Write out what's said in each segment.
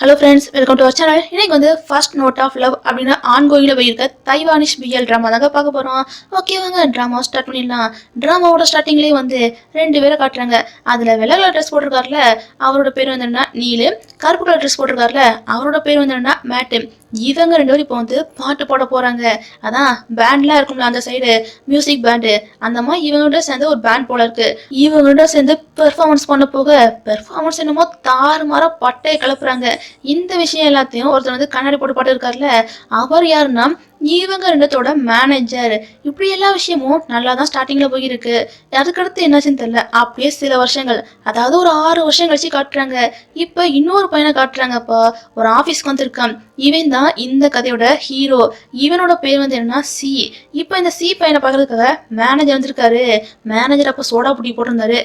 Hello friends, welcome to our channel. இன்னைக்கு வந்து first note of love அப்படின்னு ஆன்கோயிங்கில் போயிருக்க தைவானிஷ் பிஎல் ட்ராமா தாங்க பார்க்க போகிறோம். ஓகேவாங்க, ட்ராமா ஸ்டார்ட் பண்ணிடலாம். ட்ராமாவோட ஸ்டார்டிங்லேயே வந்து ரெண்டு பேரை காட்டுறாங்க. அதில் வெள்ளை கலர் ட்ரெஸ் போட்டிருக்காருல அவரோட பேர் வந்து என்னன்னா நீலு, கருப்பு கலர் ட்ரெஸ் போட்டிருக்காருல அவரோட பேர் வந்து என்னன்னா மேட்டு. இவங்க ரெண்டு பேரும் இப்போ வந்து பாட்டு போட போறாங்க. அதான் பேண்ட்லாம் இருக்கும்ல அந்த சைடு, மியூசிக் பேண்டு, அந்த மாதிரி இவங்கள்ட்ட சேர்ந்து ஒரு பேண்ட் போல இருக்கு. இவங்கள்ட்ட சேர்ந்து பெர்ஃபார்மன்ஸ் பண்ண போக பெர்ஃபார்மன்ஸ் என்னமோ தாறுமாற பட்டையை கிளப்புறாங்க. இந்த விஷயம் எல்லாத்தையும் ஒருத்தர் வந்து கண்ணாடி போட்டு பாட்டு இருக்காருல்ல அவர் யாருன்னா இவங்க ரெண்டத்தோட மேனேஜர். இப்படி எல்லா விஷயமும் நல்லா தான் ஸ்டார்டிங்ல போயிருக்கு. அதுக்கடுத்து என்னாச்சுன்னு தெரியல. அப்படியே சில வருஷங்கள், அதாவது ஒரு 6 வருஷம் கழிச்சு காட்டுறாங்க. இப்ப இன்னொரு பையனை காட்டுறாங்கப்பா. ஒரு ஆபீஸ்க்கு வந்திருக்கான். இவன் தான் இந்த கதையோட ஹீரோ. இவனோட பேர் வந்து என்னன்னா சி. இப்ப இந்த சி பையனை பாக்குறதுக்காக மேனேஜர் வந்திருக்காரு. மேனேஜர் அப்ப சோடா புட்டி போட்டிருந்தாரு.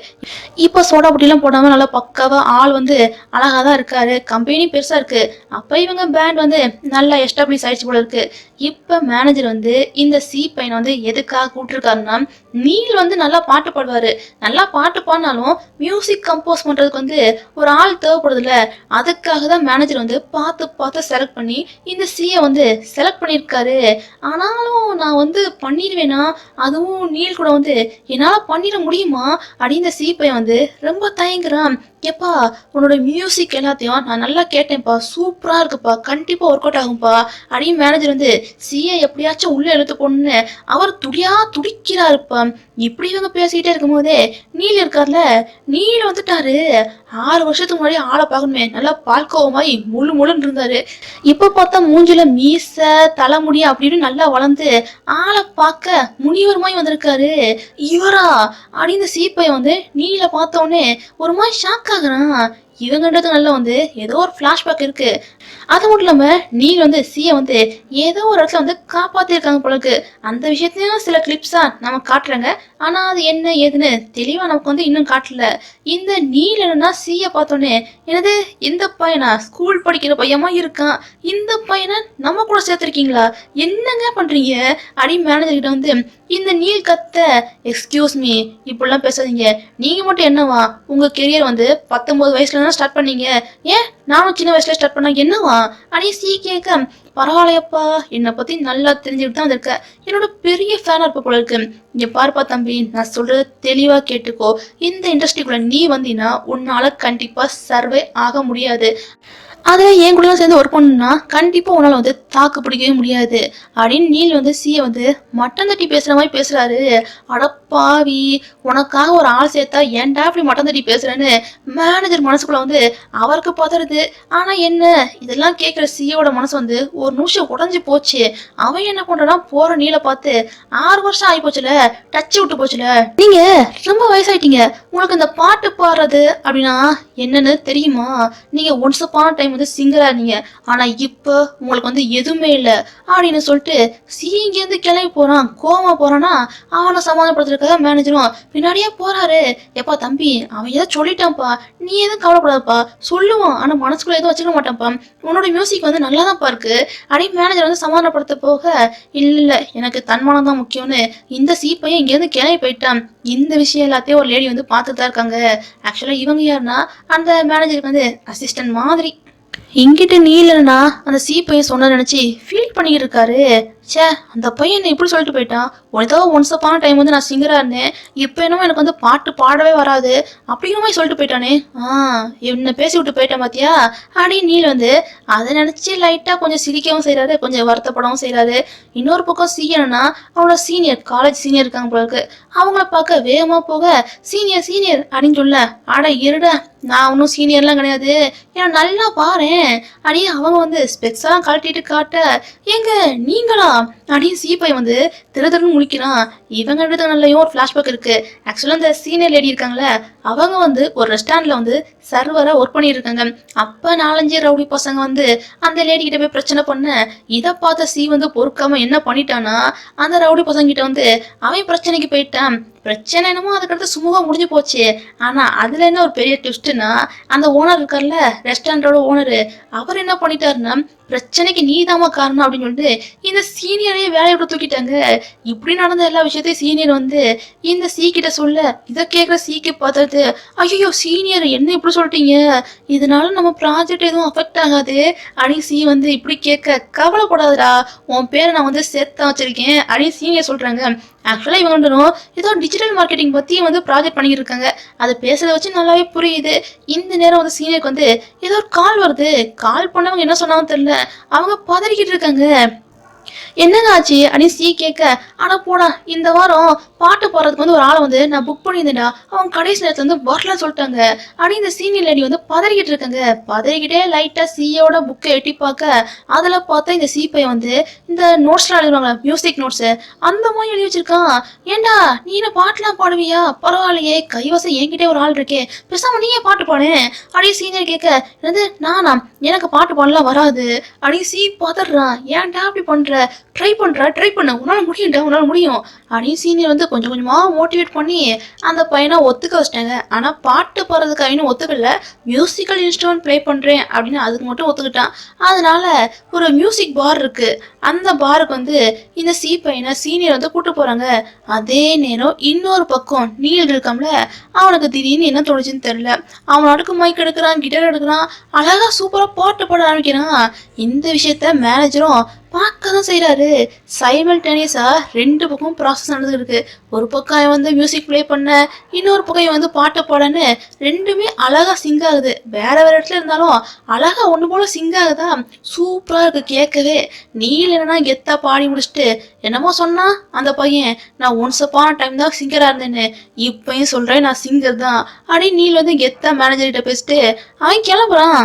இப்ப சோடா புட்டி எல்லாம் போடாம நல்லா பக்காவா ஆள் வந்து அழகா தான் இருக்காரு. கம்பெனி பெருசா இருக்கு. அப்ப இவங்க பேண்ட் வந்து நல்லா எஸ்டாப்ளிஷ் ஆயிடுச்சு போல இருக்கு. இப்ப மேனேஜர் வந்து இந்த சி பையனை வந்து எதுக்காக கூப்பிட்டுருக்காருன்னா, நீல் வந்து நல்லா பாட்டு பாடுவாரு. நல்லா பாட்டு பாடினாலும் மியூசிக் கம்போஸ் பண்றதுக்கு வந்து ஒரு ஆள் தேவைப்படுதுல்ல. அதுக்காக தான் மேனேஜர் வந்து பார்த்து பார்த்து செலக்ட் பண்ணி இந்த சியை வந்து செலக்ட் பண்ணியிருக்காரு. ஆனாலும் நான் வந்து பண்ணிடுவேனா, அதுவும் நீல் கூட வந்து என்னால் பண்ணிட முடியுமா அப்படின்னு இந்த சி பையன் வந்து ரொம்ப தயங்குறான். எப்பா, உன்னோட மியூசிக் எல்லாத்தையும் நான் நல்லா கேட்டேன்ப்பா, சூப்பரா இருக்குப்பா, கண்டிப்பா ஒர்க் அவுட் ஆகும்பா அப்படின்னு மேனேஜர் வந்து சிஏ எப்படியாச்சும் உள்ள எழுத்து போடணும்னு அவர் துடிக்கிறாருப்பா. இப்படி இவங்க பேசிக்கிட்டே இருக்கும் போதே நீல் இருக்கார்ல, நீல் வந்துட்டாரு. 6 வருஷத்துக்கு முன்னாடி ஆளை பார்க்கணுமே, நல்லா பால்கோவ மாதிரி முழுன்னு இருந்தாரு. இப்ப பார்த்தா மூஞ்சில மீச தலைமுடி அப்படின்னு நல்லா வளர்ந்து ஆளை பார்க்க முனிவர் மாதிரி வந்திருக்காரு. இவரா அப்படின்னு சீப்பை வந்து நீல பார்த்த உடனே ஒரு மாதிரி ஷாக் ஆகுறான். இவங்கன்றது நல்லா வந்து ஏதோ ஒரு பிளாஷ்பேக் இருக்கு. அது மட்டும் இல்லாம நீல் வந்து சியை வந்து ஏதோ ஒரு இடத்துல வந்து காப்பாத்திருக்காங்க போல இருக்கு. அந்த விஷயத்தையும் சில கிளிப்ஸா நம்ம காட்டுறாங்க. ஆனா அது என்ன ஏதுன்னு தெளிவா நமக்கு வந்து இன்னும் காட்டல. இந்த நீல் என்னன்னா சியை பார்த்தோன்னே, என்னது இந்த பையனா, ஸ்கூல் படிக்கிற பையமா இருக்கான், இந்த பையனை நம்ம கூட சேர்த்திருக்கீங்களா, என்னங்க பண்றீங்க அப்படின்னு மேனேஜர் கிட்ட வந்து இந்த நீல் கத்த, எக்ஸ்கியூஸ் மீ, இப்படிலாம் பேசாதீங்க. நீங்க மட்டும் என்னவா, உங்க கெரியர் வந்து 19 வயசுல தான் ஸ்டார்ட் பண்ணீங்க, ஏன் நானும் சின்ன வயசுல ஸ்டார்ட் பண்ண என்னவா அடி சி கேட்க, பரவாயில்லையப்பா, என்னை பத்தி நல்லா தெரிஞ்சுக்கிட்டு தான் வந்திருக்க, என்னோட பெரிய ஃபேனா இருப்ப போல இருக்கு. இங்க பாருப்பா தம்பி, நான் சொல்றது தெளிவா கேட்டுக்கோ. இந்த இண்டஸ்ட்ரிக்குள்ள நீ வந்தீங்கன்னா உன்னால கண்டிப்பா சர்வே ஆக முடியாது. அதில் என் கூட சேர்ந்து ஒர்க் பண்ணணும்னா கண்டிப்பாக உன்னால் வந்து தாக்கு பிடிக்கவே முடியாது அப்படின்னு நீல் வந்து சியை வந்து மட்டன் தட்டி பேசுகிற மாதிரி பேசுகிறாரு. அடப்பாவி, உனக்காக ஒரு ஆள் சேர்த்தா ஏன்டா இப்படி மட்டன் தட்டி பேசுகிறேன்னு மேனேஜர் மனசுக்குள்ள வந்து அவருக்கு பதறது. ஆனால் என்ன, இதெல்லாம் கேட்குற சியோட மனசு வந்து ஒரு நிமிஷம் உடஞ்சி போச்சு. அவன் என்ன பண்ணுறான்னா, போகிற நீலை பார்த்து 6 வருஷம் ஆகி போச்சுல, டச்சு விட்டு போச்சுல, நீங்கள் ரொம்ப வயசாயிட்டீங்க, உங்களுக்கு இந்த பாட்டு பாடுறது அப்படின்னா என்னன்னு தெரியுமா, நீங்கள் ஒன்ஸ் அப்பான டைம் வந்து சிங்கரா இருந்தீங்க, ஆனா இப்ப உங்களுக்கு வந்து எதுவுமே இல்லை அப்படின்னு சொல்லிட்டு இங்கேருந்து கிளம்பி போறான். கோவமா போறானா, அவனை சமாதானப்படுத்துறதுக்காக மேனேஜரும் பின்னாடியே போறாரு. எப்பா தம்பி, அவன் ஏதோ சொல்லிட்டான்ப்பா, நீ எதுவும் கவலைப்படாதப்பா, சொல்லுவான், ஆனா மனசுக்குள்ள எதுவும் வச்சுக்க மாட்டான்ப்பா, உன்னோட மியூசிக் வந்து நல்லா தான் இருக்கு அப்படின்னு மேனேஜர் வந்து சமாதானப்படுத்த போக, இல்ல எனக்கு தன்மானம் தான் முக்கியம்னு இந்த சீப்பையும் இங்கேருந்து கிளம்பி போயிட்டான். இந்த விஷயம் எல்லாத்தையும் ஒரு லேடி வந்து பார்த்துட்டு தான் இருக்காங்க. ஆக்சுவலா இவங்க யாருன்னா அந்த மேனேஜருக்கு வந்து அசிஸ்டன்ட் மாதிரி. இங்கிட்ட நீ இல்லைன்னா அந்த சி பையன் சொன்ன நினைச்சு ஃபீல் பண்ணிட்டு இருக்காரு. சே, அந்த பையன் என்ன இப்படி சொல்லிட்டு போயிட்டான், ஏதோ ஒன்ஸ் அப்பான டைம் வந்து நான் சிங்கரா இருந்தேன், இப்போ என்னமோ எனக்கு வந்து பாட்டு பாடவே வராது அப்படிங்கிற மாதிரி சொல்லிட்டு போயிட்டானே, என்ன பேசி விட்டு போயிட்டேன் பாத்தியா அப்படின்னு நீல் வந்து அதை நினைச்சு லைட்டா கொஞ்சம் சிரிக்கவும் செய்யறாரு, கொஞ்சம் வருத்தப்படவும் செய்யறாரு. இன்னொரு பக்கம் சி என்னன்னா அவனோட சீனியர், காலேஜ் சீனியர் இருக்காங்க போல இருக்கு. அவங்கள பார்க்க வேகமா போக, சீனியர் அப்படின்னு சொல்ல, அட இருடா, நான் ஒன்றும் சீனியர்லாம் கிடையாது, ஏன்னா நல்லா பாறேன் அப்படியே அவங்க வந்து ஸ்பெக்ஸ் எல்லாம் கழட்டிட்டு காட்ட, எங்க நீங்களா அப்படின்னு சீப்பை வந்து திருன்னு முழிக்கிறான். இவங்க இடத்துல நல்லையும் ஒரு ஃபிளாஷ்பேக் இருக்கு. ஆக்சுவலா இந்த சீனியர் லேடி இருக்காங்களே, அவங்க வந்து ஒரு ரெஸ்டாரண்ட்ல வந்து சர்வரா ஒர்க் பண்ணிட்டு இருக்காங்க. அப்ப 4-5 ரவுடி பசங்க வந்து அந்த லேடி கிட்ட போய் பிரச்சனை பண்ண, இதை பார்த்த சி வந்து பொறுக்காம என்ன பண்ணிட்டானா, அந்த ரவுடி பசங்க கிட்ட வந்து அவன் பிரச்சனைக்கு போயிட்டான். பிரச்சனை என்னமோ அதுக்கடுத்து சுமூகமா முடிஞ்சு போச்சு. ஆனா அதுல என்ன ஒரு பெரிய ட்விஸ்ட்னா, அந்த ஓனர் இருக்கார்ல, ரெஸ்டாரண்டோட ஓனரு, அவர் என்ன பண்ணிட்டாருன்னா, பிரச்சனைக்கு நீதாம்மா காரணம் அப்படின்னு சொல்லிட்டு இந்த சீனியரையே வேலையை விட்டு தூக்கிட்டாங்க. இப்படி நடந்த எல்லா விஷயத்தையும் சீனியர் வந்து இந்த சி கிட்ட சொல்ல, இதை கேட்குற சிக்கு பார்த்துட்டு, ஐயோ சீனியர் என்ன இப்படி சொல்லிட்டீங்க, இதனால நம்ம ப்ராஜெக்ட் எதுவும் அஃபெக்ட் ஆகாது அப்படின்னு சி வந்து இப்படி கேட்க, கவலைப்படாதடா, உன் பேரை நான் வந்து சேர்த்து வச்சிருக்கேன் அப்படின்னு சீனியர் சொல்றாங்க. ஆக்சுவலாக இவங்க வந்துடும் ஏதோ டிஜிட்டல் மார்க்கெட்டிங் பற்றி வந்து ப்ராஜெக்ட் பண்ணிட்டு இருக்காங்க. அதை பேசுறத வச்சு நல்லாவே புரியுது. இந்த நேரம் வந்து சீனியருக்கு வந்து ஏதோ ஒரு கால் வருது. கால் பண்ணவங்க என்ன சொன்னாங்கன்னு தெரியல, அவங்க பதறிக்கிட்டு இருக்காங்க. என்னங்க ஆச்சு அப்படின்னு சி கேட்க, ஆனா போடா, இந்த வாரம் பாட்டு போடுறதுக்கு வந்து ஒரு ஆளை வந்து நான் புக் பண்ணியிருந்தேன்டா, அவங்க கடைசி நேரத்துல வந்து வரலன்னு சொல்லிட்டாங்க அப்படின்னு இந்த சீனியர் லேடி வந்து பதறிக்கிட்டு இருக்காங்க. பதறிக்கிட்டே லைட்டா சியோட புக்கை எட்டி பார்க்க, அதுல பார்த்தா இந்த சி பையன் வந்து இந்த நோட்ஸ்லாம் எழுதுவாங்க, மியூசிக் நோட்ஸ், அந்த மாதிரி எழுதி வச்சிருக்கான். ஏண்டா நீ என்ன பாட்டுலாம் பாடுவியா, பரவாயில்லையே, கைவசம் என்கிட்டே ஒரு ஆள் இருக்கே, பேசாம நீயே பாட்டு பாடு அப்படின்னு சீனியர் கேட்க, என்னது நானா, எனக்கு பாட்டு பாடலாம் வராது அப்படின்னு சி பதறான். ஏன்டா அப்படி பண்ற, ட்ரை பண்ண, உன்னால முடியும்டா, உன்னால முடியும் அப்படின்னு சீனியர் வந்து கொஞ்சம் கொஞ்சமா மோட்டிவேட் பண்ணி அந்த பையனை ஒத்துக்க வச்சிட்டாங்க. ஆனா பாட்டு பாடுறதுக்கு அவனும் ஒத்துக்கல, மியூசிக்கல் இன்ஸ்ட்ருமெண்ட் ப்ளே பண்றேன் அப்படின்னு அதுக்கு மட்டும் ஒத்துக்கிட்டான். அதனால ஒரு மியூசிக் பார் இருக்கு, அந்த பாருக்கு வந்து இந்த சி பையனை சீனியர் வந்து கூட்டு போறாங்க. அதே நேரம் இன்னொரு பக்கம் நீல் இருக்காமல, அவனுக்கு திடீர்னு என்ன தோணுச்சுன்னு தெரியல, அவன் அடுக்கு மைக் எடுக்கிறான், கிட்டார் எடுக்கிறான், அழகா சூப்பரா பாட்டு பாட ஆரம்பிக்கிறான். இந்த விஷயத்த மேனேஜரும் பார்க்க தான் செய்கிறாரு. சைமல்டேனியஸா ரெண்டு பக்கம் ப்ராசஸ் நடந்துட்டு இருக்கு. ஒரு பக்கம் வந்து மியூசிக் ப்ளே பண்ண, இன்னொரு பக்கம் வந்து பாட்டு பாடன்னு ரெண்டுமே அழகா சிங்க் ஆகுது. வேற வேற இடத்துல இருந்தாலும் அழகா ஒன்று போல சிங்க் ஆகுதா, சூப்பரா இருக்கு கேட்கவே. நீல் என்னன்னா கெத்தா பாடி முடிச்சுட்டு என்னமோ சொன்னா அந்த பையன், நான் ஒன்ஸ் அப்பான டைம் தான் சிங்கரா இருந்தேன்னு, இப்பயும் சொல்றேன் நான் சிங்கர் தான் அப்படின்னு நீல் வந்து கெத்தா மேனேஜர்கிட்ட பேசிட்டு அவன் கிளம்புறான்.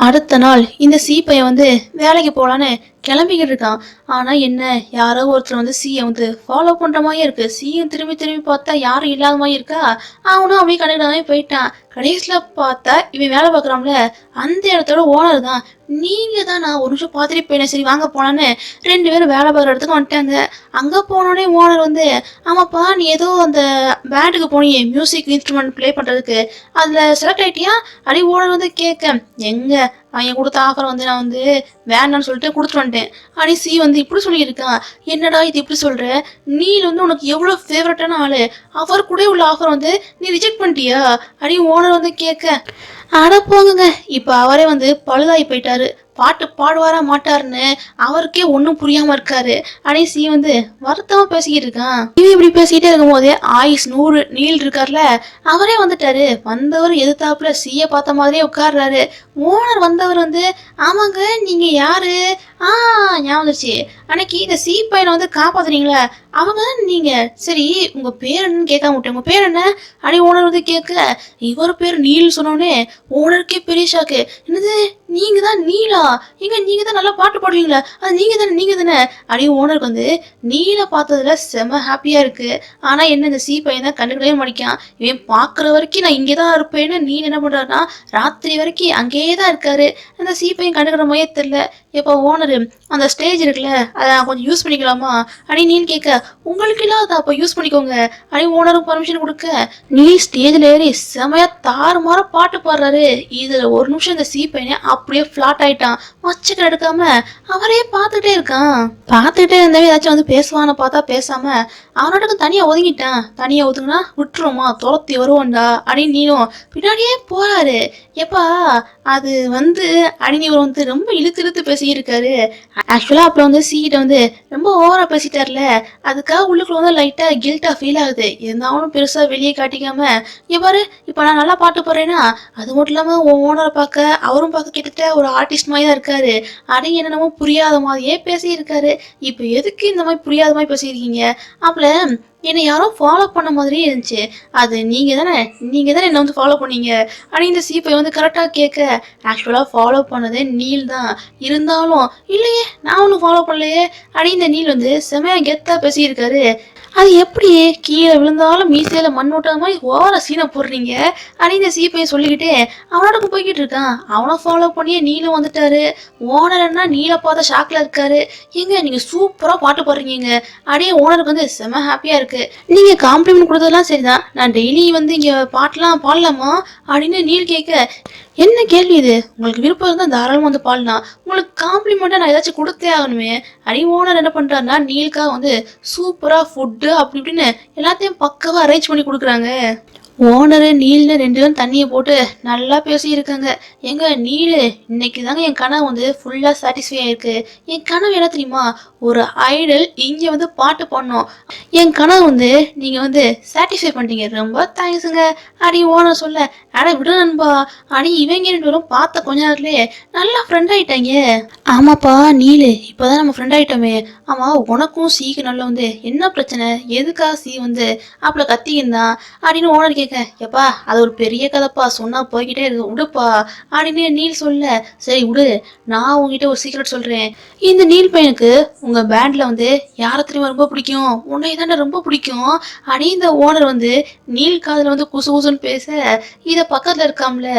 அடுத்த நாள் இந்த சி பையன் வந்து வேலைக்கு போகலான்னு கிளம்பிக்கிட்டு இருக்கான். ஆனால் என்ன, யாரோ ஒருத்தர் வந்து சியை வந்து ஃபாலோ பண்ணுற மாதிரியே இருக்கு. சியும் திரும்பி திரும்பி பார்த்தா யாரும் இல்லாத மாதிரி இருக்கா. அவனும் அப்படியே கண்டுக்கிடாமே போயிட்டான். கடைசியில் பார்த்தா இவன் வேலை பார்க்குறான்ல, அந்த இடத்தோட ஓனர் தான். நீங்கள் தான், நான் ஒரு நிமிஷம் பார்த்துட்டு போயினேன், சரி வாங்க போனான்னு ரெண்டு பேரும் வேலை பார்க்குற இடத்துக்கு வந்துட்டாங்க. அங்கே போனோடனே ஓனர் வந்து, ஆமாப்பா நீ ஏதோ அந்த பேண்டுக்கு போனியே மியூசிக் இன்ஸ்ட்ருமெண்ட் ப்ளே பண்ணுறதுக்கு, அதில் செலக்ட் ஆகிட்டியா அப்படி ஓனர் வந்து கேட்க, எங்கே அவன் கொடுத்த ஆஃபர் வந்து நான் வந்து வேண்டான்னு சொல்லிட்டு கொடுத்துட்டு வந்துட்டேன் அப்படி சி வந்து இப்படி சொல்லியிருக்கான். என்னடா இது இப்படி சொல்ற, நீல் வந்து உனக்கு எவ்வளோ ஃபேவரட்டான ஆளு, அவர் கூட உள்ள ஆஃபர் வந்து நீ ரிஜெக்ட் பண்ணிட்டியா அப்படி ஓனர் வந்து கேட்க, அட போங்க, இப்போ அவரே வந்து பழுதாகி போயிட்டாரு, பாட்டு பாடுவாரா மாட்டாருன்னு அவருக்கே ஒன்றும் புரியாம இருக்காரு அப்படின்னு சி வந்து வருத்தமா பேசிக்கிட்டு இருக்கான். இவன் இப்படி பேசிக்கிட்டே இருக்கும் போதே ஆயுஷ் 100 நீல் இருக்கார்ல, அவரே வந்துட்டாரு. வந்தவர் எதிர்த்தாப்புல சியை பார்த்த மாதிரியே உட்கார்றாரு. ஓனர் வந்தவர் வந்து, ஆமாங்க நீங்க யாரு, ஞாபகம் வந்துருச்சு, அன்னைக்கு இந்த சி பையனை வந்து காப்பாத்துறீங்களா, அவங்க தான் நீங்க, சரி உங்க பேர் என்னன்னு கேட்காம விட்டேன், உங்க பேர் என்ன அப்படி ஓனர் வந்து கேட்க, இவர் பேர் நீல் சொன்னோடனே ஓனருக்கே பெரிய ஷாக்கு. என்னது நீங்க தான் நீலா, எங்க நீங்க தான் நல்லா பாட்டு பாடுவீங்களா, அது நீங்க தானே அப்படி ஓனருக்கு வந்து நீலை பார்த்ததுல செம ஹாப்பியா இருக்கு. ஆனா என்ன, இந்த சி பையன் தான் கண்டுக்கவே மாட்டான். இவன் பாக்குற வரைக்கும் நான் இங்கேதான் இருப்பேன்னு நீல் என்ன பண்றாருன்னா ராத்திரி வரைக்கும் அங்கேயே தான் இருக்காரு. அந்த சி பையன் கண்டுக்கிற மாதிரியே தெரியல. இப்போ ஓனரு அந்த ஸ்டேஜ் இருக்குல்ல, அதை கொஞ்சம் யூஸ் பண்ணிக்கலாமா அப்படின்னு நீல் கேட்க, உங்களுக்கு இல்லாத அப்போ யூஸ் பண்ணிக்கோங்க அப்படின்னு ஓனருக்கு பர்மிஷன் கொடுக்க, நீ ஸ்டேஜில் ஏறி செமையா தாறுமாற பாட்டு பாடுறாரு. இதுல ஒரு நிமிஷம் இந்த சி பையனை அப்படியே ஃபிளாட் ஆயிட்டான். மச்சக்க எடுக்காம அவரே பார்த்துட்டே இருக்கான். பார்த்துட்டே இருந்தவே ஏதாச்சும் வந்து பேசுவான்னு பார்த்தா பேசாம அவனோட தனியா ஒதுங்கிட்டான். தனியா ஒதுங்கினா விட்டுருமா, துரத்தி வருவான்டா அப்படின்னு நீனும் பின்னாடியே போறாரு. எப்பா அது வந்து அப்படின்னு இவர் வந்து ரொம்ப இழுத்து பேசியிருக்காரு. ஆக்சுவலா அப்புறம் வந்து சீக்கிட்ட வந்து ரொம்ப ஓவரா பேசிட்டார்ல, அதுக்காக உள்ளுக்குள்ள வந்து லைட்டா கில்ட்டா ஃபீல் ஆகுது. இருந்தாலும் பெருசா வெளியே காட்டிக்காம, எவ்வாறு இப்ப நான் நல்லா பாட்டு போறேன்னா, அது மட்டும் இல்லாம ஓனரை பார்க்க அவரும் பார்க்க கிட்டத்தட்ட ஒரு ஆர்டிஸ்ட் மாதிரி தான் இருக்காரு. அப்படின்னு என்னென்னமோ புரியாத மாதிரியே பேசியிருக்காரு. இப்ப எதுக்கு இந்த மாதிரி புரியாத மாதிரி பேசியிருக்கீங்க, அப்பல என்னை யாரோ ஃபாலோ பண்ண மாதிரியே இருந்துச்சு, அது நீங்க தானே என்னை வந்து ஃபாலோ பண்ணீங்க அப்படின்னு இந்த சீப்பை வந்து கரெக்டாக கேட்க, ஆக்சுவலாக ஃபாலோ பண்ணதே நீல் தான், இருந்தாலும் இல்லையே நான் ஒன்றும் ஃபாலோ பண்ணலையே அப்படின்னு இந்த நீல் வந்து செமையா கெத்தாக பேசியிருக்காரு. அது எப்படி கீழே விழுந்தாலும் மீசையில மண் ஓட்டாத மாதிரி ஓவர சீனை போடுறீங்க அப்படின்னு இந்த சீப்பையை சொல்லிக்கிட்டே அவனோட போய்கிட்டு இருக்கான். அவனை ஃபாலோ பண்ணியே நீலும் வந்துட்டாரு. ஓனர் என்ன நீல பார்த்த ஷாக்ல இருக்காரு. எங்க நீங்க சூப்பரா பாட்டு பாடுறீங்க அப்படியே ஓனருக்கு வந்து செம ஹாப்பியா இருக்கு. நீங்க காம்ப்ளிமெண்ட் கொடுத்ததெல்லாம் சரிதான், நான் டெய்லி வந்து இங்க பாட்டெல்லாம் பாடலாமா அப்படின்னு நீல் கேட்க, என்ன கேள்வி இது, உங்களுக்கு விருப்பம் இருந்தால் தாராளமாக வந்து பாடலாம், உங்களுக்கு காம்ப்ளிமெண்ட்டாக நான் ஏதாச்சும் கொடுத்தே ஆகணுமே அப்படி ஓனர் என்ன பண்ணுறாருன்னா நீலுக்காக வந்து சூப்பராக ஃபுட்டு அப்படி இப்படின்னு எல்லாத்தையும் பக்கவாக அரேஞ்ச் பண்ணி கொடுக்குறாங்க. ஓனரு நீல்னு 2 பேரும் தண்ணியை போட்டு நல்லா பேசியிருக்காங்க. எங்க நீலு இன்னைக்கு தாங்க என் கனவு வந்து ஃபுல்லாக சாட்டிஸ்ஃபை ஆயிருக்கு. என் கனவு என்ன தெரியுமா, ஒரு ஐடல் இங்கே வந்து பாட்டு பாடணும். என் கனவு வந்து நீங்கள் வந்து சாட்டிஸ்ஃபை பண்ணிட்டீங்க, ரொம்ப தேங்க்ஸுங்க அடி ஓனர் சொல்ல, அட விடு நண்பா அடி இவங்க 2 பேரும் பார்த்த கொஞ்ச நேரத்துலேயே நல்லா ஃப்ரெண்ட் ஆகிட்டாங்க. ஆமாப்பா நீலு, இப்போதான் நம்ம ஃப்ரெண்ட் ஆகிட்டோமே. ஆமாம் உனக்கும் சீக்கு நல்லா வந்து என்ன பிரச்சனை, எதுக்காக சீ வந்து அப்படி கத்திக்கிருந்தான் அப்படின்னு ஓனர் கேட்க, எப்பா அது ஒரு பெரிய கதைப்பா, சொன்னா போய்கிட்டே இருக்கு விடுப்பா அப்படின்னு நீல் சொல்ல, சரி விடு நான் உங்ககிட்ட ஒரு சீக்ரெட் சொல்றேன். இந்த நீல் பையனுக்கு உங்க பேண்ட்ல வந்து யாரை தெரியுமா ரொம்ப பிடிக்கும், உன்னை தானே ரொம்ப பிடிக்கும் அப்படி இந்த ஓனர் வந்து நீல் காதுல வந்து குசு குசுன்னு பேச, இத பக்கத்துல இருக்காம்ல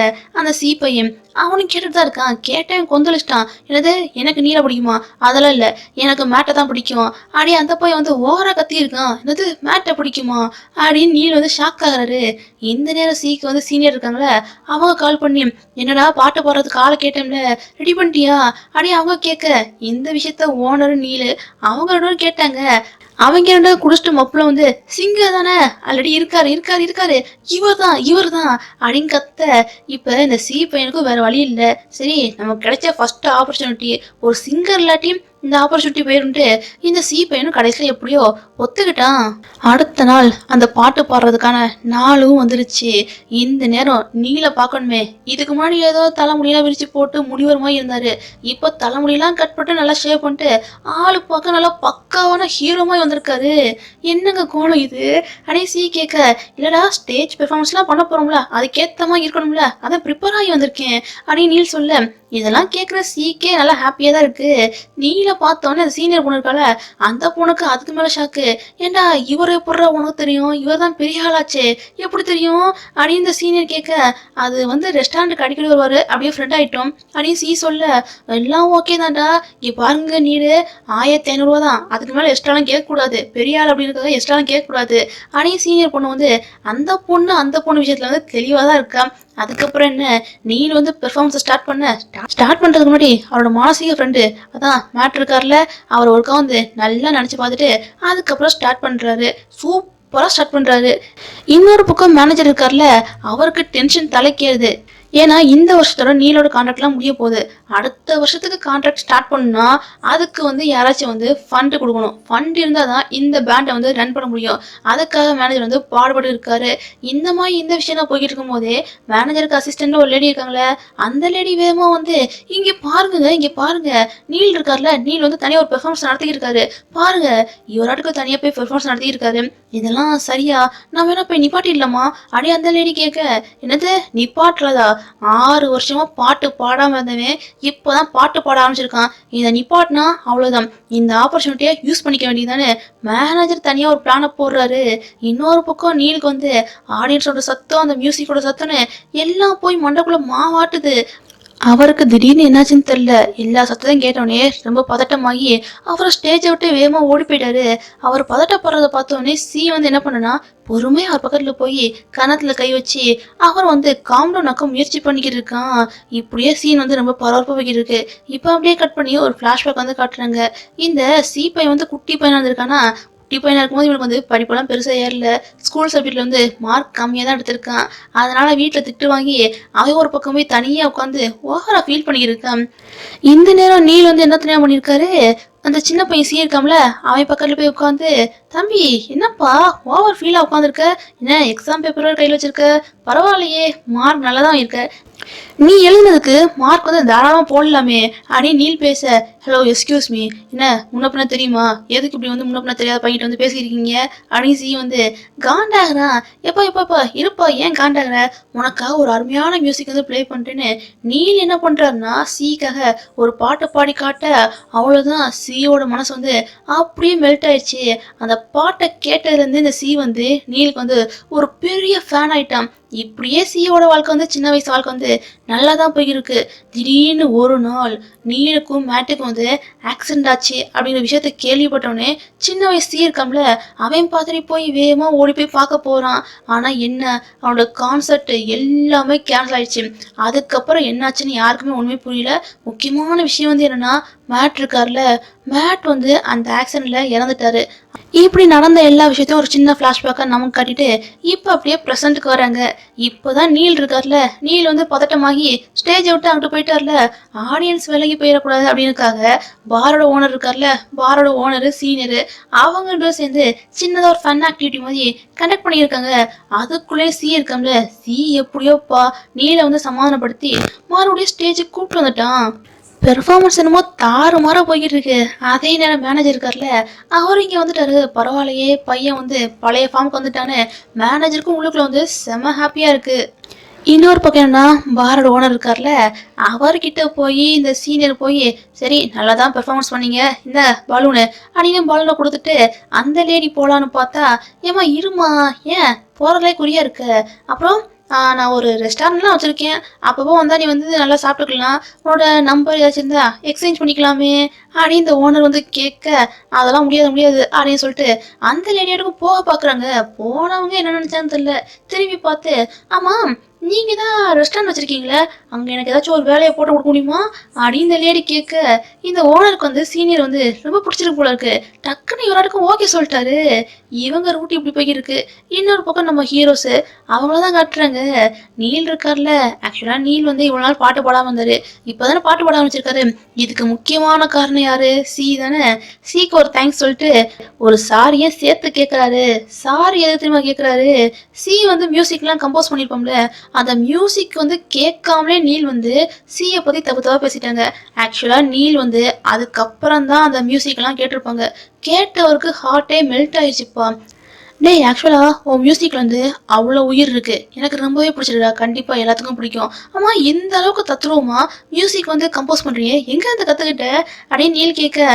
அந்த சீ பையன் அவனும் கேட்டுட்டு தான் இருக்கான். கேட்டேன் கொந்தளிச்சிட்டான், என்னது எனக்கு நீல பிடிக்குமா, அதெல்லாம் இல்லை எனக்கு மேட்டை தான் பிடிக்கும் அப்படியே அந்த பையன் வந்து ஓவரா கத்தி இருக்கான், என்னது மேட்டை பிடிக்குமா அப்படின்னு நீல் வந்து ஷாக் ஆகுறாரு. இந்த நேரம் சீக்கு வந்து சீனியர் இருக்காங்களே அவங்க கால் பண்ணி, என்னடா பாட்டு பாடுறதுக்கு ஆளை கேட்டேன்ல ரெடி பண்ணிட்டியா அப்படியே அவங்க கேட்க, இந்த விஷயத்த ஓனரு நீலு அவங்க 2 பேரும் கேட்டாங்க. அவங்க 2 குடிச்சிட்டு மப்புல வந்து சிங்கர் தானே ஆல்ரெடி இருக்காரு இருக்காரு இருக்காரு இவர் தான் அப்படின்னு கத்த, இப்ப இந்த சி பையனுக்கும் வேற வழி இல்லை, சரி நமக்கு கிடைச்ச ஃபர்ஸ்ட் ஆப்பர்ச்சுனிட்டி ஒரு சிங்கர் இல்லாட்டியும் இந்த ஆப்பர்ச்சுனிட்டி போயிருந்துட்டு இந்த சி பையனும் கடைசியில் எப்படியோ ஒத்துக்கிட்டான். அடுத்த நாள் அந்த பாட்டு பாடுறதுக்கான நாளும் வந்துருச்சு. இந்த நேரம் நீல பார்க்கணுமே, இதுக்கு முன்னாடி ஏதோ தலைமுடியெல்லாம் விரிச்சு போட்டு முடிவர் மாதிரி இருந்தாரு, இப்போ தலைமுடியெல்லாம் கட் பண்ணிட்டு நல்லா ஷேவ் பண்ணிட்டு ஆளு பார்க்க நல்லா பக்காவான ஹீரோ மாதிரி வந்திருக்காரு. என்னங்க கோலம் இது அப்படியே சி கேட்க, இல்லடா ஸ்டேஜ் பெர்ஃபார்மன்ஸ்லாம் பண்ண போறோம்ல அதுக்கேற்ற மாதிரி இருக்கணும்ல அதான் ப்ரிப்பேர் ஆகி வந்திருக்கேன் அப்படின்னு நீல் சொல்ல, இதெல்லாம் கேட்குற சீக்கே நல்லா ஹாப்பியாக தான் இருக்கு. நீல பார்த்தோன்னே அந்த சீனியர் பொண்ணு இருக்கால அந்த பொண்ணுக்கு அதுக்கு மேலே ஷாக்கு, ஏண்டா இவர் எப்படா உனக்கு தெரியும், இவர் தான் பெரிய ஆளாச்சே எப்படி தெரியும் அப்படின்னு இந்த சீனியர் கேட்க, அது வந்து ரெஸ்டாரண்ட்டுக்கு அடிக்கடி வருவார் அப்படியே ஃப்ரெண்ட் ஆகிட்டோம் அப்படின்னு சி சொல்ல, எல்லாம் ஓகே தான்டா இங்கே பாருங்க நீடு 1500 ரூபா தான், அதுக்கு மேலே எக்ஸ்ட்ராலாம் கேட்கக்கூடாது, பெரிய ஆள் அப்படின்றதுக்காக எக்ஸ்ட்ராலாம் கேட்கக்கூடாது அப்படின்னு சீனியர் பொண்ணு வந்து அந்த பொண்ணு விஷயத்தில் வந்து தெளிவாக தான் இருக்கா. அதுக்கப்புறம் என்ன நீல் வந்து பெர்ஃபார்மன்ஸை ஸ்டார்ட் பண்ணுறதுக்கு முன்னாடி அவரோட மானசீக ஃப்ரெண்டு அதான் மேட் இருக்கார்ல அவர் ஒருக்கா வந்து நல்லா நினச்சி பார்த்துட்டு அதுக்கப்புறம் ஸ்டார்ட் பண்ணுறாரு. சூப்பராக ஸ்டார்ட் பண்ணுறாரு. இன்னொரு பக்கம் மேனேஜர் இருக்கார்ல அவருக்கு டென்ஷன் தலைக்கேறுது. ஏன்னா இந்த வருஷத்தோட நீலோட கான்ட்ராக்ட்லாம் முடிய போகுது, அடுத்த வருஷத்துக்கு கான்ட்ராக்ட் ஸ்டார்ட் பண்ணா அதுக்கு வந்து யாராச்சும் வந்து ஃபண்டு கொடுக்கணும், ஃபண்ட் இருந்தால் தான் இந்த பேண்டை வந்து ரன் பண்ண முடியும். அதுக்காக மேனேஜர் வந்து பாடுபட்டு இருக்காரு. இந்த மாதிரி இந்த விஷயம் நான் போய்கிட்டு இருக்கும் போதே மேனேஜருக்கு அசிஸ்டன்ட் ஒரு லேடி இருக்காங்களே அந்த லேடி வேகமா வந்து இங்கே பாருங்க நீல் இருக்கார்ல, நீல் வந்து தனியாக ஒரு பெர்ஃபார்மன்ஸ் நடத்திக்கிட்டு இருக்காரு பாருங்க, இவராட்டுக்கு தனியாக போய் பெர்ஃபார்மன்ஸ் நடத்திட்டு இருக்காரு, இதெல்லாம் சரியா நான் வேணா போய் நிப்பாட்டிடலாமா அப்படியே அந்த லேடி கேட்க, என்னது நிப்பாட்டுறதா, 6 வருஷமா பாட்டு பாடாம இருந்தவன் இப்போதான் பாட்டு பாட ஆரம்பிச்சிருக்கான், இதை நிப்பாட்டினா அவ்வளவுதான், இந்த ஆப்பர்ச்சுனிட்டியை யூஸ் பண்ணிக்க வேண்டியதானே மேனேஜர் தனியா ஒரு பிளானை போடுறாரு. இன்னொரு பக்கம் நீலுக்கு வந்து ஆடியன்ஸோட சத்தம் அந்த மியூசிக்கோட சத்தம்னு எல்லாம் போய் மண்டக்குள்ள மாவாட்டுது. அவருக்கு திடீர்னு என்னாச்சுன்னு தெரியல, எல்லா சத்தத்தையும் கேட்டோடனே ரொம்ப பதட்டமாகி அவரை ஸ்டேஜை விட்டு வேகமாக ஓடி போயிட்டாரு. அவர் பதட்டப்படுறத பார்த்தோடனே சி வந்து என்ன பண்ணுனா பொறுமையாக அவர் பக்கத்தில் போய் கணத்துல கை வச்சு அவர் வந்து காம்டவுன் ஆக்க முயற்சி பண்ணிக்கிட்டு இருக்கான். இப்படியே சீன் வந்து ரொம்ப பரபரப்பாக வைக்கிட்டு இருக்கு. இப்போ அப்படியே கட் பண்ணி ஒரு ஃப்ளாஷ்பேக் வந்து காட்டுறாங்க. இந்த சி பையன் வந்து குட்டி பையனாக வந்திருக்கானா, குட்டி பையனாக இருக்கும்போது இவனுக்கு வந்து படிப்பெல்லாம் பெருசாக ஏறல, ஸ்கூல் சப்ஜெக்டில் வந்து மார்க் கம்மியாக தான் எடுத்திருக்கான். அதனால் வீட்டில் திட்டு வாங்கி அவன் ஒரு பக்கம் போய் தனியாக உட்காந்து ஓவராக ஃபீல் பண்ணிக்கிருக்கான். இந்த நேரம் நீல் வந்து என்ன தனியாக பண்ணியிருக்காரு, அந்த சின்ன பையன் சி இருக்காம்ல அவன் பக்கத்தில் போய் உட்காந்து, தம்பி என்னப்பா ஓவர் ஃபீலாக உட்காந்துருக்க, என்ன எக்ஸாம் பேப்பரோட கையில் வச்சிருக்க, பரவாயில்லையே மார்க் நல்லா தான் இருக்க, நீ எழுதுனதுக்கு மார்க் வந்து தாராளமாக போடலாமே அப்படின்னு நீல் பேச, ஹலோ எக்ஸ்கியூஸ் மீ, என்ன முன்னப்பின தெரியுமா, எதுக்கு இப்படி வந்து முன்னப்பின தெரியாத பையன்ட்டு வந்து பேசியிருக்கீங்க அப்படின்னு சி வந்து காண்டாகிறான். எப்பா இருப்பா ஏன் காண்டாகிற, உனக்காக ஒரு அருமையான மியூசிக் வந்து ப்ளே பண்ணுறேன்னு நீல் என்ன பண்ணுறாருன்னா சிக்காக ஒரு பாட்டை பாடி காட்ட, அவ்வளோதான் சியோட மனசு வந்து அப்படியே மெல்ட் ஆயிடுச்சு. அந்த பாட்டை கேட்டதுலேருந்து இந்த சி வந்து நீலுக்கு வந்து ஒரு பெரிய ஃபேன் ஆயிட்டான். இப்படியே சியோட வாழ்க்கை வந்து சின்ன வயசு வாழ்க்கை வந்து நல்லா தான் போயிருக்கு. திடீர்னு ஒரு நாள் நீலுக்கும் மேட்டுக்கும் வந்து ஆக்சிடென்ட் ஆச்சு அப்படிங்கிற விஷயத்த கேள்விப்பட்டோன்னே சின்ன வயசு சி இருக்காம்ல, அவன் பார்த்துட்டு போய் வேகமாக ஓடி போய் பார்க்க போகிறான். ஆனால் என்ன, அவனோட கான்சர்ட் எல்லாமே கேன்சல் ஆயிடுச்சு. அதுக்கப்புறம் என்னாச்சுன்னு யாருக்குமே ஒன்றுமே புரியல. முக்கியமான விஷயம் வந்து என்னன்னா, மேட் இருக்கார்ல, மேட் வந்து அந்த ஆக்சிடென்ட்ல இறந்துட்டாரு. இப்படி நடந்த எல்லா விஷயத்தையும் ஒரு சின்ன ஃப்ளாஷ்பேக்காக நமக்கு காட்டிட்டு இப்போ அப்படியே ப்ரெசென்ட்டுக்கு வராங்க. இப்போதான் நீல் இருக்கார்ல, நீல் வந்து பதட்டமாகி ஸ்டேஜை விட்டு அங்கிட்டு போயிட்டார்ல, ஆடியன்ஸ் விலகி போயிடக்கூடாது அப்படின்னுக்காக பாரோட ஓனர் இருக்கார்ல, பாரோட ஓனரு சீனியரு அவங்க சேர்ந்து சின்னதாக ஒரு ஃபன் ஆக்டிவிட்டி மாதிரி கண்டக்ட் பண்ணியிருக்காங்க. அதுக்குள்ளே சி இருக்காம்ல, சி எப்படியோப்பா நீலை வந்து சமாதானப்படுத்தி மறுபடியும் ஸ்டேஜுக்கு கூப்பிட்டு வந்துட்டான். பெர்ஃபார்மன்ஸ் என்னமோ தாறுமாறா போய்கிட்டு இருக்கு. அதே நேரம் மேனேஜர் இருக்கார்ல, அவர் இங்கே வந்துட்டாரு. பரவாயில்லையே, பையன் வந்து பழைய ஃபார்முக்கு வந்துட்டான்னு மேனேஜருக்கும் உள்ளுக்குள்ள வந்து செம ஹாப்பியாக இருக்கு. இன்னொரு பக்கம் என்னன்னா, பாரோட ஓனர் இருக்கார்ல, அவர்கிட்ட போய் இந்த சீனியர் போய் சரி நல்லா தான் பெர்ஃபார்மன்ஸ் பண்ணீங்க, இந்த பலூனு அப்படின்னு பலூனை கொடுத்துட்டு அந்த லேடி போகலான்னு பார்த்தா, ஏமா இருமா, ஏன் போகிறதுலே குறியா இருக்கு, அப்புறம் நான் ஒரு ரெஸ்டாரண்ட்லாம் வச்சுருக்கேன், அப்பப்போ வந்தால் நீ வந்து நல்லா சாப்பிட்டுக்கலாம், உன்னோட நம்பர் ஏதாச்சும் இருந்தா எக்ஸ்சேஞ்ச் பண்ணிக்கலாமே அப்படின்னு இந்த ஓனர் வந்து கேட்க, அதெல்லாம் முடியாது முடியாது அப்படின்னு சொல்லிட்டு அந்த லேடியாட்டுக்கும் போக பார்க்குறாங்க. போனவங்க என்ன நினச்சான்னு தெரியல, திரும்பி பார்த்து ஆமாம் நீங்கள் தான் ரெஸ்டாரண்ட் வச்சுருக்கீங்களே, அங்கே எனக்கு ஏதாச்சும் ஒரு வேலையை போட்டு கொடுக்க முடியுமா அப்படின்னு இந்த லேடி கேட்க, இந்த ஓனருக்கு வந்து சீனியர் வந்து ரொம்ப பிடிச்சிருக்கு போல இருக்கு. டக்குன்னு இவராட்டுக்கும் ஓகே சொல்லிட்டாரு. இவங்க ரூட் இப்படி போயிருக்கு. இன்னொரு பக்கம் நம்ம ஹீரோஸு அவங்கள தான் காட்டுறாங்க. நீல் இருக்கார்ல, ஆக்சுவலாக நீல் வந்து இவ்வளோ நாள் பாட்டு பாடாமல் இருந்தார், இப்போ தானே பாட்டு பாட ஆரம்பிச்சிருக்காரு. இதுக்கு முக்கியமான காரணம் யாரு, சி தானே. சிக்கு ஒரு தேங்க்ஸ் சொல்லிட்டு ஒரு சாரியை சேர்த்து கேட்குறாரு. சாரி எது தெரியுமா கேட்குறாரு, சி வந்து மியூசிக்லாம் கம்போஸ் பண்ணியிருப்போம்ல, அந்த மியூசிக் வந்து கேட்காமலே நீல் வந்து சியை பற்றி தப்பு தப்பாக பேசிட்டாங்க. ஆக்சுவலாக நீல் வந்து அதுக்கப்புறம் தான் அந்த மியூசிக்லாம் கேட்டிருப்பாங்க. கேட்டவருக்கு ஹார்ட்டே மெல்ட் ஆயிடுச்சுப்பா. டேய், ஆக்சுவலாக உன் மியூசிக்கில் வந்து அவ்வளோ உயிர் இருக்குது, எனக்கு ரொம்பவே பிடிச்சிருடா, கண்டிப்பாக எல்லாத்துக்கும் பிடிக்கும். ஆமாம், இந்த அளவுக்கு தத்துருவமா மியூசிக் வந்து கம்போஸ் பண்ணுறியே, எங்கே இருந்து கற்றுக்கிட்ட அப்படின்னு நீல் கேட்க,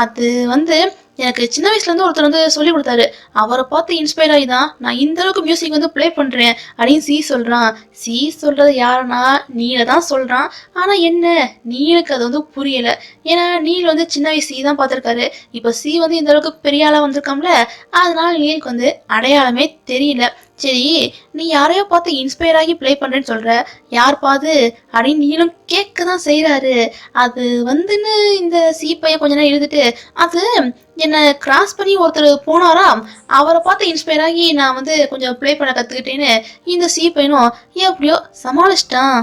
அது வந்து எனக்கு சின்ன வயசுலேருந்து ஒருத்தர் வந்து சொல்லி கொடுத்தாரு, அவரை பார்த்து இன்ஸ்பயர் ஆகி தான் நான் இந்த அளவுக்கு மியூசிக் வந்து ப்ளே பண்ணுறேன் அப்படின்னு சி சொல்கிறான். சி சொல்கிறது யாருன்னா நீலை தான் சொல்கிறான். ஆனால் என்ன, நீலுக்கு அது வந்து புரியலை. ஏன்னா நீல் வந்து சின்ன வயசு சி தான் பார்த்துருக்காரு. இப்போ சி வந்து இந்த அளவுக்கு பெரிய ஆளாக வந்திருக்காம்ல, அதனால நீலுக்கு வந்து அடையாளமே தெரியல. சரி, நீ யாரையோ பார்த்து இன்ஸ்பயர் ஆகி ப்ளே பண்ணுறேன்னு சொல்கிற, யார் பாது அப்படின்னு நீளும் கேட்க தான் செய்கிறாரு. அது வந்துன்னு இந்த சீப்பையை கொஞ்ச நேரம் எழுதிட்டு, அது என்னை கிராஸ் பண்ணி ஒருத்தர் போனாரா, அவரை பார்த்து இன்ஸ்பயர் ஆகி நான் வந்து கொஞ்சம் ப்ளே பண்ண கற்றுக்கிட்டேன்னு இந்த சீப்பையனும் எப்படியோ சமாளிச்சிட்டான்.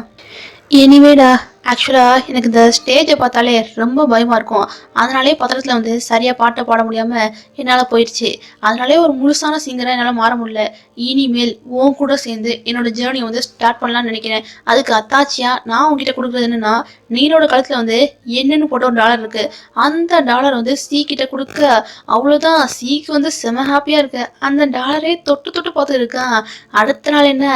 எனிவேடா, ஆக்சுவலாக எனக்கு இந்த ஸ்டேஜை பார்த்தாலே ரொம்ப பயமாக இருக்கும். அதனாலே பத்திரத்தில் வந்து சரியாக பாட்டை பாட முடியாமல் என்னால் போயிடுச்சு. அதனாலே ஒரு முழுசான சிங்கராக என்னால் மாற முடியல. இனிமேல் உன் கூட சேர்ந்து என்னோட ஜேர்னி வந்து ஸ்டார்ட் பண்ணலான்னு நினைக்கிறேன். அதுக்கு அத்தாச்சியாக நான் உங்ககிட்ட கொடுக்குறது என்னென்னா, நீனோட கழுத்தில் வந்து என்னென்னு போட்ட ஒரு டாலர் இருக்குது, அந்த டாலர் வந்து சி கிட்ட கொடுக்க, அவ்வளோதான். சிக்கு வந்து செம ஹாப்பியாக இருக்கு. அந்த டாலரே தொட்டு தொட்டு பார்த்து இருக்கான். அடுத்த நாள் என்ன,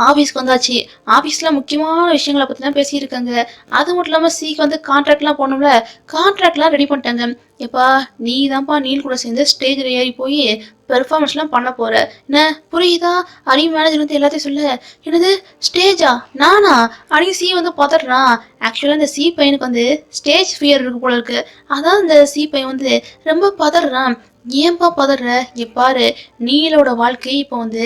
ஆஃபீஸ்க்கு வந்தாச்சு. ஆஃபீஸில் முக்கியமான விஷயங்களை பற்றி தான் பேசியிருக்காங்க. அது மட்டும் இல்லாமல் சிக்கு வந்து கான்ட்ராக்ட்லாம் போனோம்ல, கான்ட்ராக்ட்லாம் ரெடி பண்ணிட்டாங்க. எப்பா நீ தான்ப்பா நீல் கூட சேர்ந்து ஸ்டேஜில் ஏறி போய் பெர்ஃபார்மன்ஸ்லாம் பண்ண போகிற, என்ன புரியுதா அப்படின்னு மேனேஜர் வந்து எல்லாத்தையும் சொல்ல, என்னது ஸ்டேஜா நானா அப்படின்னு சி வந்து பதறான். ஆக்சுவலாக இந்த சி பையனுக்கு வந்து ஸ்டேஜ் ஃபியர் இருக்கு போல இருக்கு. அதான் இந்த சி பையன் வந்து ரொம்ப பதறான். ஏன்பா பதற, இங்கே பாரு, நீலோட வாழ்க்கை இப்போ வந்து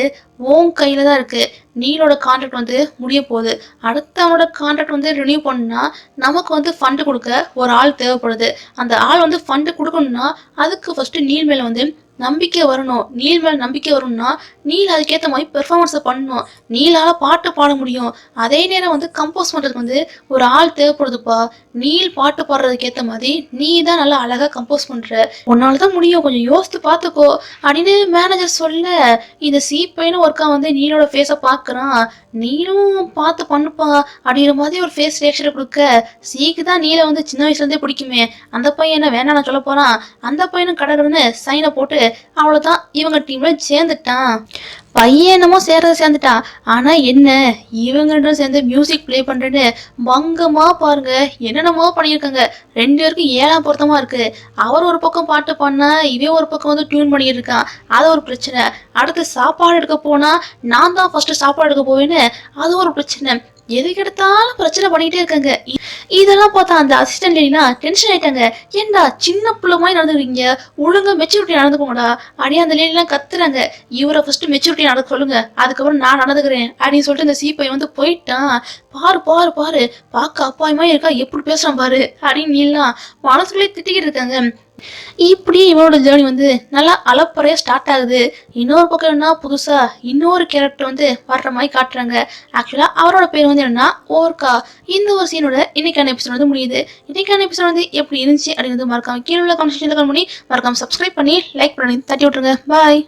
உன் கையில் தான் இருக்குது. நீலோட கான்ட்ராக்ட் வந்து முடிய போகுது. அடுத்து அவனோட கான்ட்ராக்ட் வந்து ரினியூ பண்ணா நமக்கு வந்து ஃபண்டு கொடுக்க ஒரு ஆள் தேவைப்படுது. அந்த ஆள் வந்து ஃபண்டு கொடுக்கணும்னா அதுக்கு ஃபஸ்ட்டு நீல் மேலே வந்து நம்பிக்கை வரணும். நீல் மேலே நம்பிக்கை வரணும்னா நீல் அதுக்கேற்ற மாதிரி பெர்ஃபார்மன்ஸை பண்ணணும். நீலால் பாட்டு பாட முடியும். அதே நேரம் வந்து கம்போஸ் பண்ணுறதுக்கு வந்து ஒரு ஆள் தேவைப்படுதுப்பா. நீல் பாட்டு பாடுறதுக்கு ஏற்ற மாதிரி நீ தான் நல்லா அழகாக கம்போஸ் பண்ணுற, உன்னால தான் முடியும், கொஞ்சம் யோசித்து பார்த்துக்கோ அப்படின்னு மேனேஜர் சொல்ல, இந்த சி பையனும் ஒர்க்கா வந்து நீலோட ஃபேஸை பார்க்குறான். நீலும் பார்த்து பண்ணுப்பா அப்படிங்கிற மாதிரி ஒரு ஃபேஸ் ரியாக்ஷனை கொடுக்க, சிக்கு தான் நீலை வந்து சின்ன வயசுலேருந்தே பிடிக்குமே, அந்த பையன் என்ன வேணா நான் சொல்ல போகிறான். அந்த பையனும் கடற்கன்னு சைனை போட்டு அவ்வளோதான் இவங்க டீமில் சேர்ந்துட்டான். பையன் என்னமோ சேர்றத சேர்ந்துட்டான். ஆனா என்ன, இவங்க ரெண்டும் சேர்ந்து மியூசிக் ப்ளே பண்றேன்னு பங்கமா பாருங்க என்னென்னமோ பண்ணியிருக்காங்க. 2 பேருக்கும் ஏழாம் பொருத்தமா இருக்கு. அவர் ஒரு பக்கம் பாட்டு பாடினா இவன் ஒரு பக்கம் வந்து டியூன் பண்ணிட்டு இருக்கான். அது ஒரு பிரச்சனை. அடுத்து சாப்பாடு எடுக்க போனா நான் தான் ஃபர்ஸ்ட் சாப்பாடு எடுக்க போவேன்னு அது ஒரு பிரச்சனை. எதுக்கு எடுத்தாலும் பிரச்சனை பண்ணிட்டே இருக்காங்க. இதெல்லாம் பார்த்தா அந்த அசிஸ்டன்ட் லேடிலாம் டென்ஷன் ஆயிட்டாங்க. ஏன்டா சின்ன புள்ள மாதிரி நடந்துக்கிறீங்க, ஒழுங்கா மெச்சூரிட்டி நடந்துக்கோங்கடா அப்படியே அந்த லேடிலாம் கத்துறாங்க. இவரை ஃபர்ஸ்ட் மெச்சூரிட்டி நடக்க சொல்லுங்க, அதுக்கப்புறம் நான் நடந்துக்கிறேன் அப்படின்னு சொல்லிட்டு இந்த சீப்பை வந்து போயிட்டான். பாரு பாரு பாரு, பார்க்க அப்பாயமா இருக்கா, எப்படி பேசுறான் பாரு அப்படின்னு எல்லாம் மனசுக்குள்ளே திட்டிக்கிட்டு இருக்காங்க. இப்படியே இவனோட ஜேர்னி வந்து நல்லா அலப்பறையா ஸ்டார்ட் ஆகுது. இன்னொரு பக்கம் என்ன புதுசா இன்னொரு கேரக்டர் வந்து வர்ற மாதிரி காட்டுறாங்க. ஆக்சுவலா அவரோட பேர் வந்து என்னன்னா ஓர்கா. இந்த ஒரு சீனோட இன்னைக்கான எபிசோட் வந்து முடியுது. இன்னைக்கான எபிசோட் வந்து எப்படி இருந்துச்சு அப்படிங்கிறது மறக்காம கீழே உள்ள கமெண்ட் செக்ஷன்ல கமெண்ட் பண்ணி மறக்காம சப்ஸ்கிரைப் பண்ணி லைக் பண்ணி தட்டி விட்டுருங்க. பாய்.